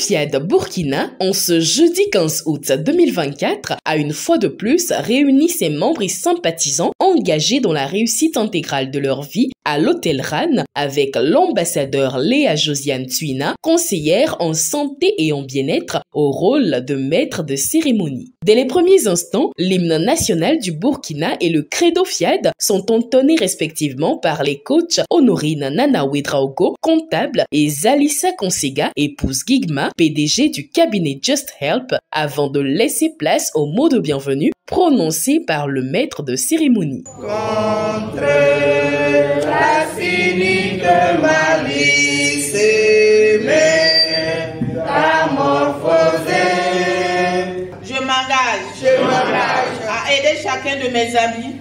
FIAD Burkina, en ce jeudi 15 août 2024, a une fois de plus réuni ses membres et sympathisants engagés dans la réussite intégrale de leur vie à l'hôtel RAN avec l'ambassadeur Léa Josiane Tuina, conseillère en santé et en bien-être au rôle de maître de cérémonie. Dès les premiers instants, l'hymne national du Burkina et le credo FIAD sont entonnés respectivement par les coachs Honorine Nanawe Draogo, comptable, et Zalissa Konsega, épouse Gigma, PDG du cabinet Just Help, avant de laisser place aux mots de bienvenue prononcés par le maître de cérémonie. Contre la cynique malice, je m'engage à aider chacun de mes amis,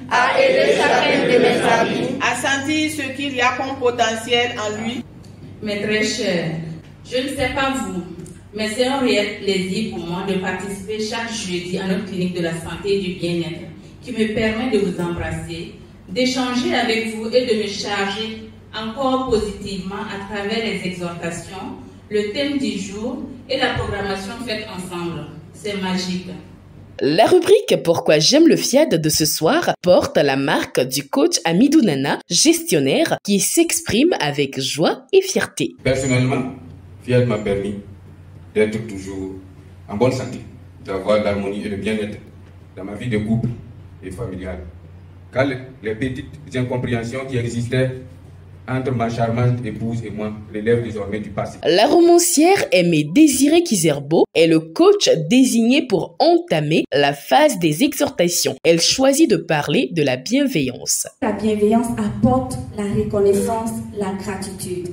à sentir ce qu'il y a comme potentiel en lui. Mes très chers, je ne sais pas vous, mais c'est un réel plaisir pour moi de participer chaque jeudi à notre clinique de la santé et du bien-être qui me permet de vous embrasser, d'échanger avec vous et de me charger encore positivement à travers les exhortations, le thème du jour et la programmation faite ensemble. C'est magique. La rubrique « Pourquoi j'aime le FIAD » de ce soir porte la marque du coach Amidou Nana, gestionnaire, qui s'exprime avec joie et fierté. Personnellement, FIAD m'a permis d'être toujours en bonne santé, d'avoir l'harmonie et le bien-être dans ma vie de couple et familiale. Car les petites incompréhensions qui existaient entre ma charmante épouse et moi relèvent désormais du passé. La romancière Aimée Désirée Kizerbo est le coach désigné pour entamer la phase des exhortations. Elle choisit de parler de la bienveillance. La bienveillance apporte la reconnaissance, la gratitude.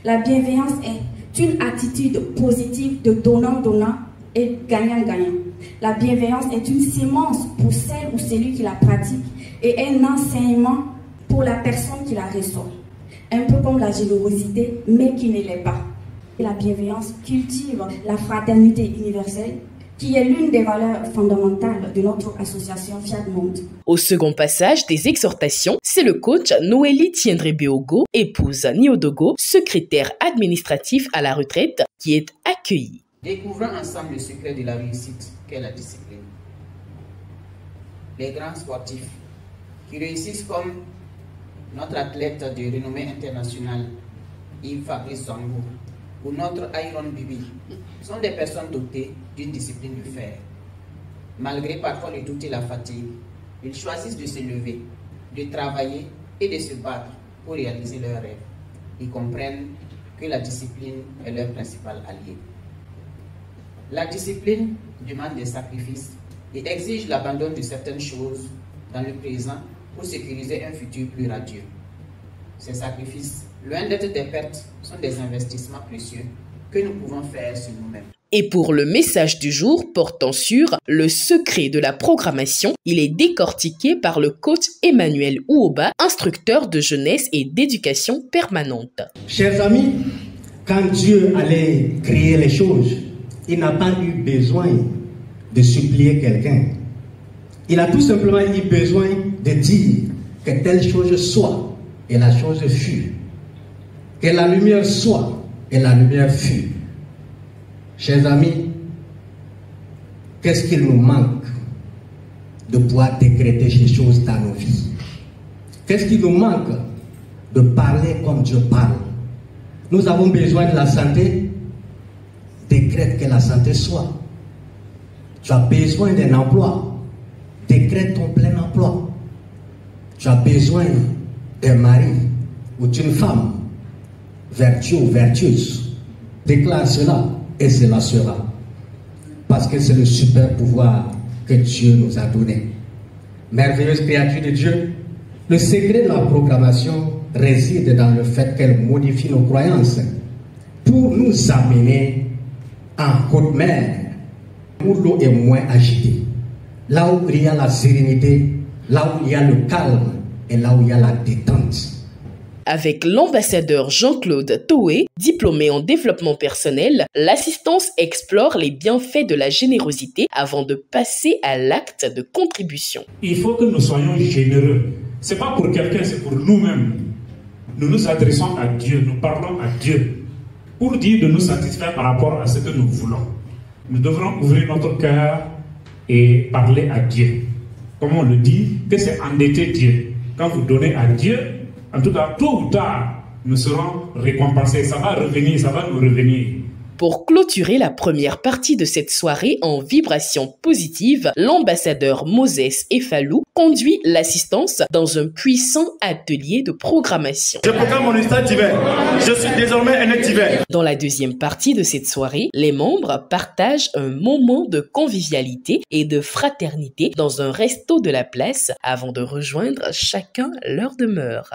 La bienveillance est une attitude positive de donnant-donnant et gagnant-gagnant. La bienveillance est une sémence pour celle ou celui qui la pratique et un enseignement pour la personne qui la reçoit. Un peu comme la générosité, mais qui ne l'est pas. La bienveillance cultive la fraternité universelle, qui est l'une des valeurs fondamentales de notre association FIAD Monde. Au second passage des exhortations, c'est le coach Noélie Tiendré-Béogo, épouse Niodogo, secrétaire administratif à la retraite, qui est accueillie. Découvrons ensemble le secret de la réussite qu'est la discipline. Les grands sportifs qui réussissent comme notre athlète de renommée internationale, Yves-Fabrice Sambou, ou notre Iron Bibi, sont des personnes dotées d'une discipline de fer. Malgré parfois le doute et la fatigue, ils choisissent de se lever, de travailler et de se battre pour réaliser leurs rêves. Ils comprennent que la discipline est leur principal allié. La discipline demande des sacrifices et exige l'abandon de certaines choses dans le présent pour sécuriser un futur plus radieux. Ces sacrifices, loin d'être des pertes, sont des investissements précieux que nous pouvons faire sur nous-mêmes. Et pour le message du jour portant sur le secret de la programmation, il est décortiqué par le coach Emmanuel Ouoba, instructeur de jeunesse et d'éducation permanente. Chers amis, quand Dieu allait créer les choses, il n'a pas eu besoin de supplier quelqu'un. Il a tout simplement eu besoin de dire que telle chose soit, et la chose fut. Que la lumière soit, et la lumière fut. Chers amis, qu'est-ce qu'il nous manque de pouvoir décréter ces choses dans nos vies? Qu'est-ce qui nous manque de parler comme Dieu parle? Nous avons besoin de la santé. Décrète que la santé soit. Tu as besoin d'un emploi. Décrète ton plein emploi. Tu as besoin d'un mari ou d'une femme vertueux ou vertueuse. Déclare cela et cela sera. Parce que c'est le super pouvoir que Dieu nous a donné. Merveilleuse créature de Dieu, le secret de la programmation réside dans le fait qu'elle modifie nos croyances pour nous amener en haute mer où l'eau est moins agitée. Là où il y a la sérénité, là où il y a le calme et là où il y a la détente. Avec l'ambassadeur Jean-Claude Toé, diplômé en développement personnel, l'assistance explore les bienfaits de la générosité avant de passer à l'acte de contribution. Il faut que nous soyons généreux. Ce n'est pas pour quelqu'un, c'est pour nous-mêmes. Nous nous adressons à Dieu, nous parlons à Dieu. pour dire de nous satisfaire par rapport à ce que nous voulons. Nous devrons ouvrir notre cœur et parler à Dieu. Comme on le dit, que c'est endetter Dieu. Quand vous donnez à Dieu, en tout cas, tôt ou tard, nous serons récompensés. Ça va revenir, ça va nous revenir. Pour clôturer la première partie de cette soirée en vibration positive, l'ambassadeur Moses Efalou conduit l'assistance dans un puissant atelier de programmation. Je proclame mon histoire divin. Je suis désormais un être divin. Dans la deuxième partie de cette soirée, les membres partagent un moment de convivialité et de fraternité dans un resto de la place avant de rejoindre chacun leur demeure.